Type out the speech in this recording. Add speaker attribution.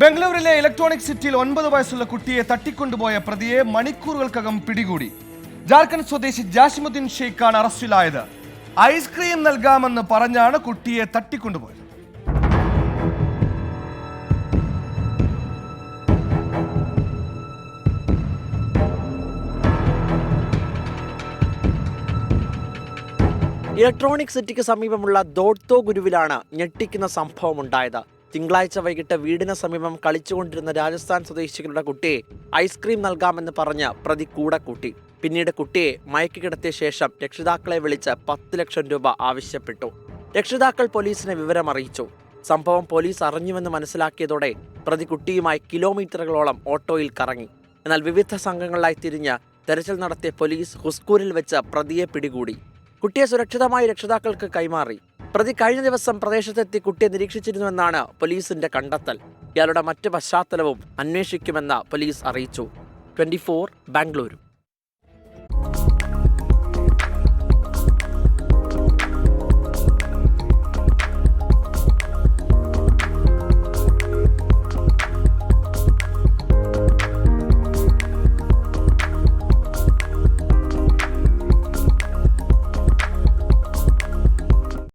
Speaker 1: ബംഗളൂരിലെ electronic സിറ്റിയിൽ 9 വയസ്സുള്ള കുട്ടിയെ തട്ടിക്കൊണ്ടുപോയ പ്രതിയെ മണിക്കൂറുകൾക്കകം പിടികൂടി. ജാർഖണ്ഡ് സ്വദേശി ജാസിമുദ്ദീൻ ഷെയ്ഖാണ് അറസ്റ്റിലായത്. ഐസ്ക്രീം നൽകാമെന്ന് പറഞ്ഞാണ് കുട്ടിയെ തട്ടിക്കൊണ്ടുപോയത്.
Speaker 2: ഇലക്ട്രോണിക് സിറ്റിക്ക് സമീപമുള്ള ദോഡ്തോ ഗുരുവിലാണ് ഞെട്ടിക്കുന്ന സംഭവം ഉണ്ടായത്. തിങ്കളാഴ്ച വൈകിട്ട് വീടിന് സമീപം കളിച്ചുകൊണ്ടിരുന്ന രാജസ്ഥാൻ സ്വദേശികളുടെ കുട്ടിയെ ഐസ്ക്രീം നൽകാമെന്ന് പറഞ്ഞ് പ്രതി കൂടെ കൂട്ടി. പിന്നീട് കുട്ടിയെ മയക്കി കിടത്തിയ ശേഷം രക്ഷിതാക്കളെ വിളിച്ച് 10 ലക്ഷം രൂപ ആവശ്യപ്പെട്ടു. രക്ഷിതാക്കൾ പോലീസിനെ വിവരം അറിയിച്ചു. സംഭവം പോലീസ് അറിഞ്ഞുവെന്ന് മനസ്സിലാക്കിയതോടെ പ്രതി കുട്ടിയുമായി കിലോമീറ്ററുകളോളം ഓട്ടോയിൽ കറങ്ങി. എന്നാൽ വിവിധ സംഘങ്ങളായി തിരിഞ്ഞ് തെരച്ചിൽ നടത്തിയ പോലീസ് ഹുസ്കൂരിൽ വെച്ച് പ്രതിയെ പിടികൂടി. കുട്ടിയെ സുരക്ഷിതമായി രക്ഷിതാക്കൾക്ക് കൈമാറി. പ്രതി കഴിഞ്ഞ ദിവസം പ്രദേശത്തെത്തി കുട്ടിയെ നിരീക്ഷിച്ചിരുന്നുവെന്നാണ് പോലീസിന്റെ കണ്ടെത്തൽ. ഇയാളുടെ മറ്റ് പശ്ചാത്തലവും അന്വേഷിക്കുമെന്ന് പോലീസ് അറിയിച്ചു. 24 ബാംഗ്ലൂരു.